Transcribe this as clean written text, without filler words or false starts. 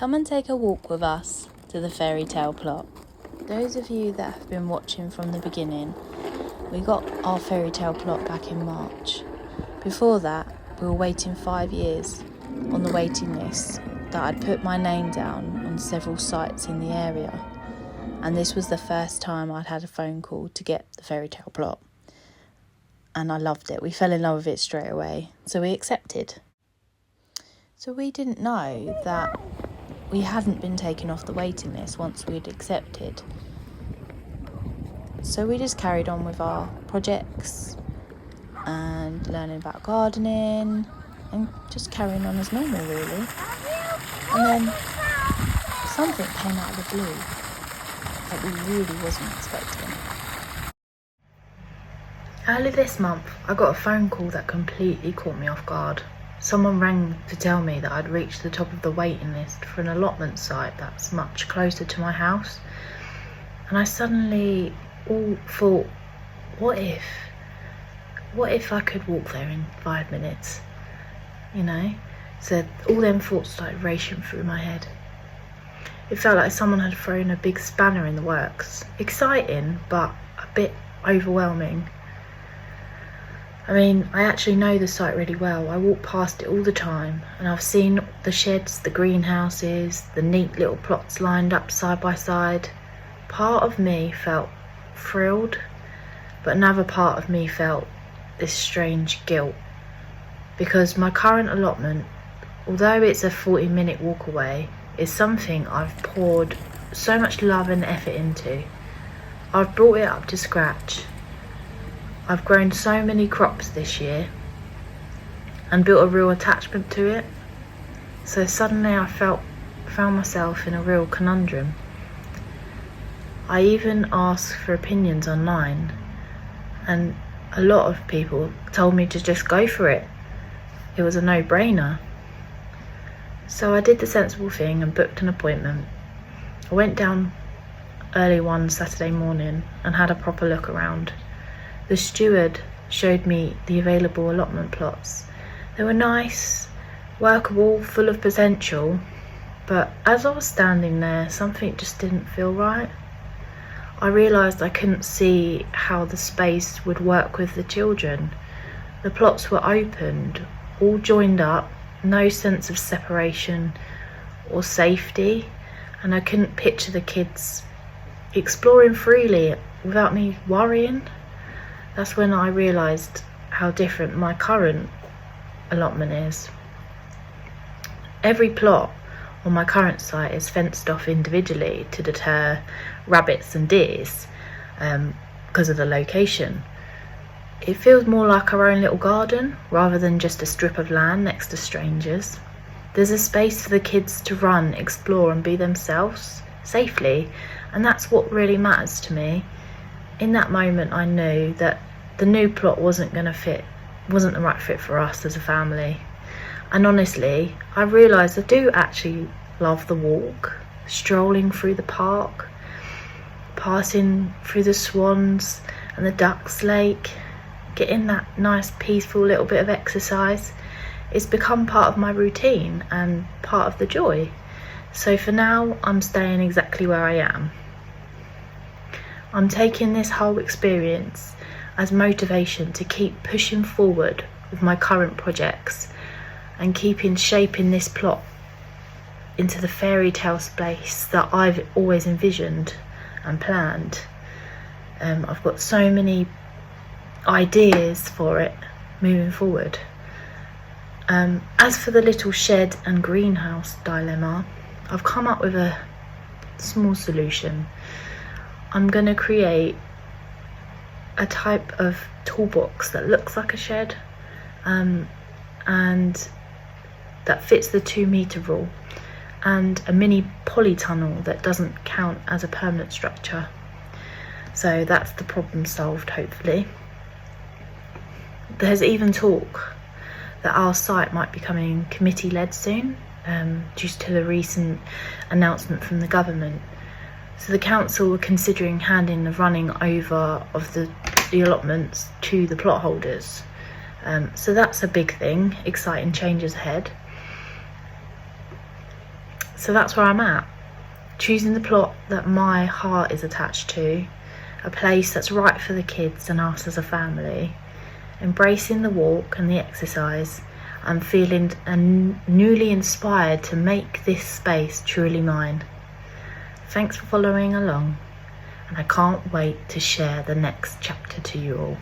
Come and take a walk with us to the Fairytale plot. Those of you that have been watching from the beginning, we got our Fairytale plot back in March. Before that, we were waiting 5 years on the waiting list that I'd put my name down on several sites in the area. And this was the first time I'd had a phone call to get the Fairytale plot. And I loved it. We fell in love with it straight away. So we accepted. So we didn't know that we hadn't been taken off the waiting list once we'd accepted. So we just carried on with our projects and learning about gardening and just carrying on as normal, really. And then something came out of the blue that we really wasn't expecting. Early this month, I got a phone call that completely caught me off guard. Someone rang to tell me that I'd reached the top of the waiting list for an allotment site that's much closer to my house. And I suddenly thought, what if I could walk there in 5 minutes? You know? So all them thoughts started racing through my head. It felt like someone had thrown a big spanner in the works. Exciting, but a bit overwhelming. I mean, I actually know the site really well. I walk past it all the time, and I've seen the sheds, the greenhouses, the neat little plots lined up side by side. Part of me felt thrilled, but another part of me felt this strange guilt, because my current allotment, although it's a 40-minute walk away, is something I've poured so much love and effort into. I've brought it up to scratch. I've grown so many crops this year and built a real attachment to it. So suddenly I found myself in a real conundrum. I even asked for opinions online, and a lot of people told me to just go for it. It was a no-brainer. So I did the sensible thing and booked an appointment. I went down early one Saturday morning and had a proper look around. The steward showed me the available allotment plots. They were nice, workable, full of potential, but as I was standing there, something just didn't feel right. I realised I couldn't see how the space would work with the children. The plots were opened, all joined up, no sense of separation or safety, and I couldn't picture the kids exploring freely without me worrying. That's when I realised how different my current allotment is. Every plot on my current site is fenced off individually to deter rabbits and deers because of the location. It feels more like our own little garden rather than just a strip of land next to strangers. There's a space for the kids to run, explore and be themselves safely, and that's what really matters to me. In that moment I knew that the new plot wasn't the right fit for us as a family. And honestly, I realised I do actually love the walk, strolling through the park, passing through the swans and the ducks lake, getting that nice peaceful little bit of exercise. It's become part of my routine and part of the joy. So for now, I'm staying exactly where I am. I'm taking this whole experience as motivation to keep pushing forward with my current projects and keeping shaping this plot into the fairy tale space that I've always envisioned and planned. I've got so many ideas for it moving forward. As for the little shed and greenhouse dilemma, I've come up with a small solution. I'm going to create a type of toolbox that looks like a shed and that fits the 2-meter rule, and a mini polytunnel that doesn't count as a permanent structure. So that's the problem solved, hopefully. There's even talk that our site might be becoming committee-led soon, due to the recent announcement from the government. So the council were considering handing the running over of the allotments to the plot holders. So that's a big thing, exciting changes ahead. So that's where I'm at, choosing the plot that my heart is attached to, a place that's right for the kids and us as a family, embracing the walk and the exercise. I'm feeling newly inspired to make this space truly mine. Thanks for following along, and I can't wait to share the next chapter to you all.